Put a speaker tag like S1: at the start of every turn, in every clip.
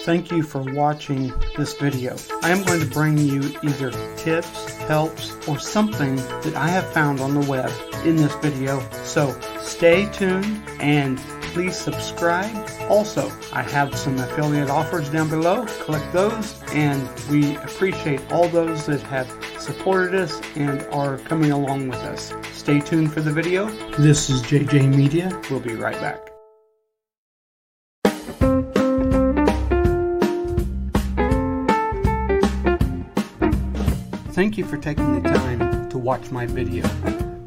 S1: Thank you for watching this video. I am going to bring you either tips, helps, or something that I have found on the web in this video. So stay tuned and please subscribe. Also, I have some affiliate offers down below. Click those, and we appreciate all those that have supported us and are coming along with us. Stay tuned for the video. This is JJ Media. We'll be right back. Thank you for taking the time to watch my video.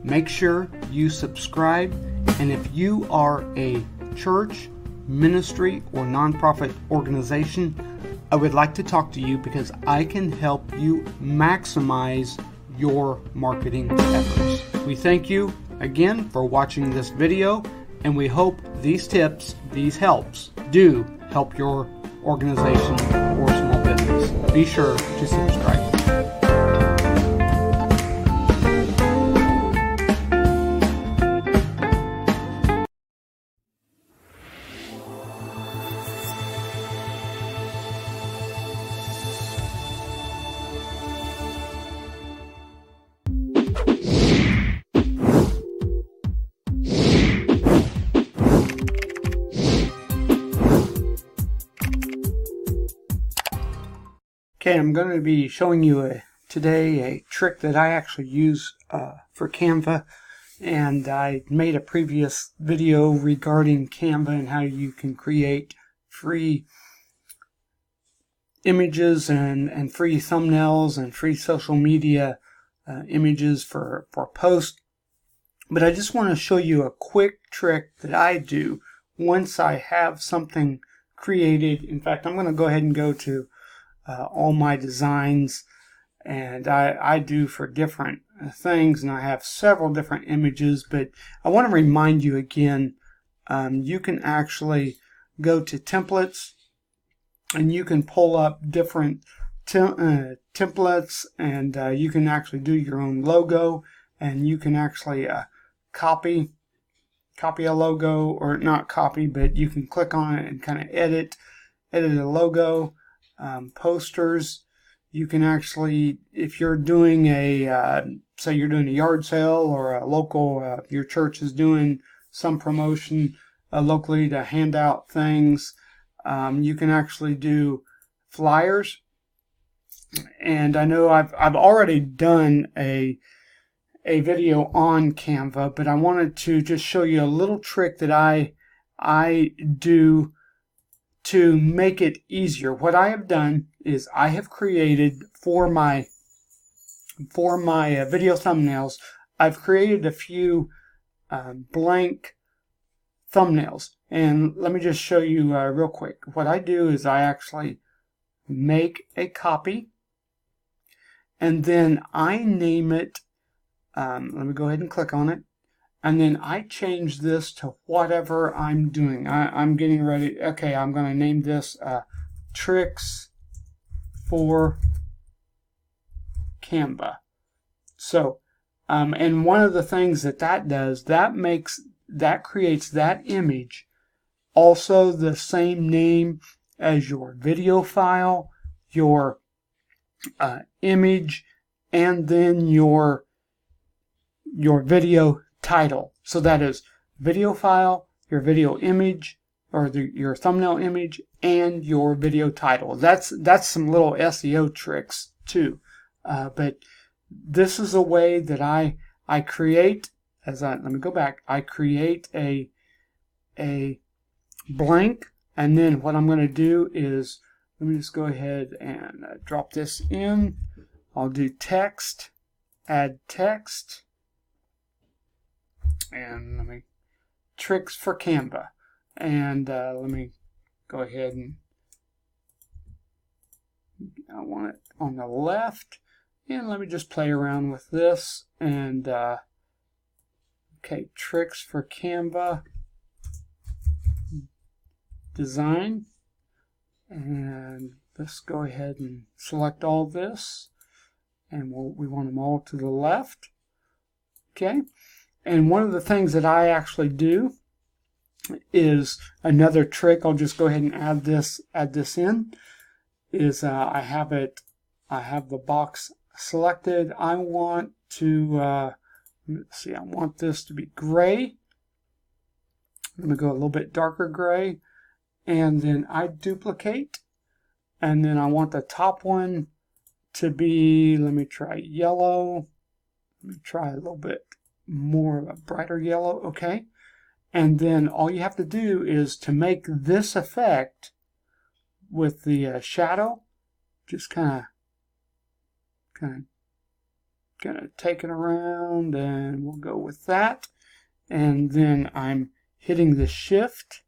S1: Make sure you subscribe, and if you are a church, ministry, or nonprofit organization, I would like to talk to you because I can help you maximize your marketing efforts. We thank you again for watching this video, and we hope these tips, these helps, do help your organization or small business. Be sure to subscribe. Okay, I'm going to be showing you today a trick that I actually use for Canva, and I made a previous video regarding Canva and how you can create free images and free thumbnails and free social media images for posts. But I just want to show you a quick trick that I do once I have something created. In fact, I'm going to go ahead and go to all my designs, and I do for different things, and I have several different images, but I want to remind you again, you can actually go to templates and you can pull up different templates, and you can actually do your own logo, and you can actually copy a logo, or not copy, but you can click on it and kind of edit a logo. Posters, you can actually, if you're doing say you're doing a yard sale, or a local, your church is doing some promotion locally to hand out things, you can actually do flyers. And I know I've already done a video on Canva, but I wanted to just show you a little trick that I do to make it easier. What I have done is I have created for my video thumbnails, I've created a few blank thumbnails. And let me just show you real quick. What I do is I actually make a copy, and then I name it, let me go ahead and click on it, and then I change this to whatever I'm doing. I'm getting ready. Okay, I'm going to name this Tricks for Canva. So, and one of the things that does, that creates that image also the same name as your video file, your image, and then your video title. So that is video file, your video image, or your thumbnail image, and your video title. That's some little SEO tricks too. But this is a way that I create. Let me go back. I create a blank, and then what I'm going to do is, let me just go ahead and drop this in. I'll do text, add text, and let me tricks for Canva, and let me go ahead and I want it on the left, and let me just play around with this, and okay, tricks for Canva design, and let's go ahead and select all this, and we want them all to the left. Okay, and one of the things that I actually do is another trick. I'll just go ahead and add this in. Is I have the box selected. I want to let's see. I want this to be gray. I'm going to go a little bit darker gray, and then I duplicate, and then I want the top one to be, let me try yellow. Let me try a little bit more of a brighter yellow. Okay. And then all you have to do is to make this effect with the shadow, just kind of take it around, and we'll go with that. And then I'm hitting the shift.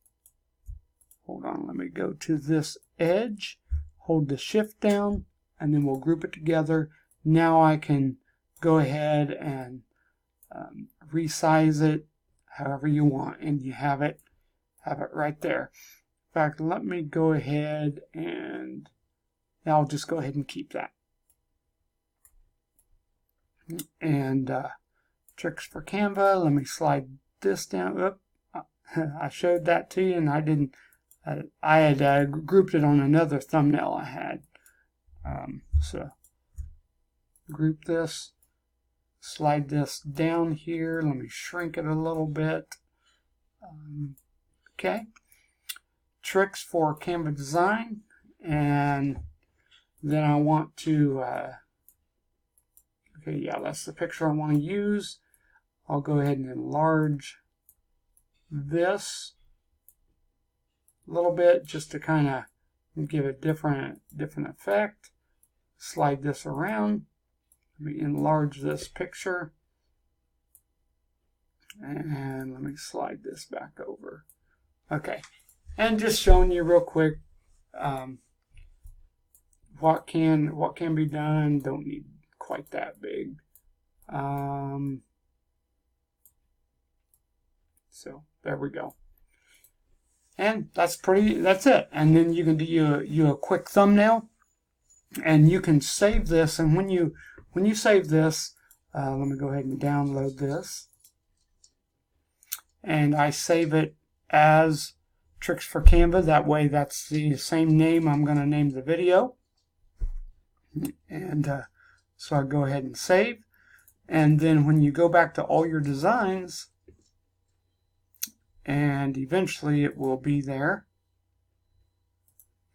S1: Hold on, let me go to this edge, hold the shift down, and then we'll group it together. Now I can go ahead and resize it however you want, and you have it right there. In fact, let me go ahead and I'll just go ahead and keep that. And tricks for Canva, let me slide this down. Oop, I showed that to you, and I didn't. I had grouped it on another thumbnail I had. So group this, slide this down here. Let me shrink it a little bit. Okay. Tricks for Canva design, and then I want to. Okay, yeah, that's the picture I want to use. I'll go ahead and enlarge this a little bit just to kind of give a different effect. Slide this around. Let me enlarge this picture, and let me slide this back over. Okay, and just showing you real quick what can be done. Don't need quite that big. So there we go. And that's it. And then you can do a quick thumbnail, and you can save this. And when you save this, let me go ahead and download this. And I save it as Tricks for Canva. That way that's the same name I'm going to name the video. And so I go ahead and save. And then when you go back to all your designs, and eventually it will be there.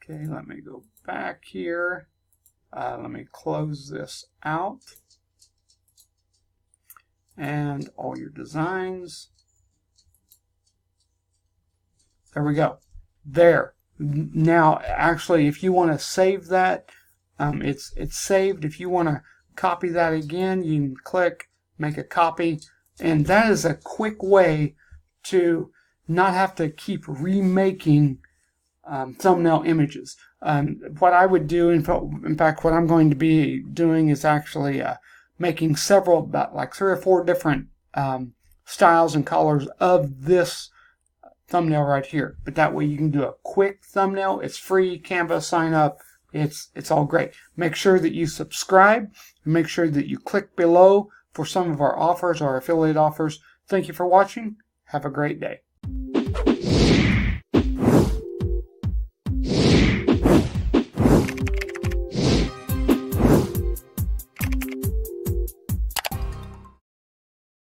S1: Okay, let me go back here. Let me close this out. And all your designs. There we go. There. Now, actually, if you want to save that, it's saved. If you want to copy that again, you can click make a copy. And that is a quick way to not have to keep remaking thumbnail images. What I would do, in fact, what I'm going to be doing is actually making several, about like 3 or 4 different styles and colors of this thumbnail right here. But that way you can do a quick thumbnail. It's free. Canva, sign up. It's all great. Make sure that you subscribe. And make sure that you click below for some of our offers, our affiliate offers. Thank you for watching. Have a great day.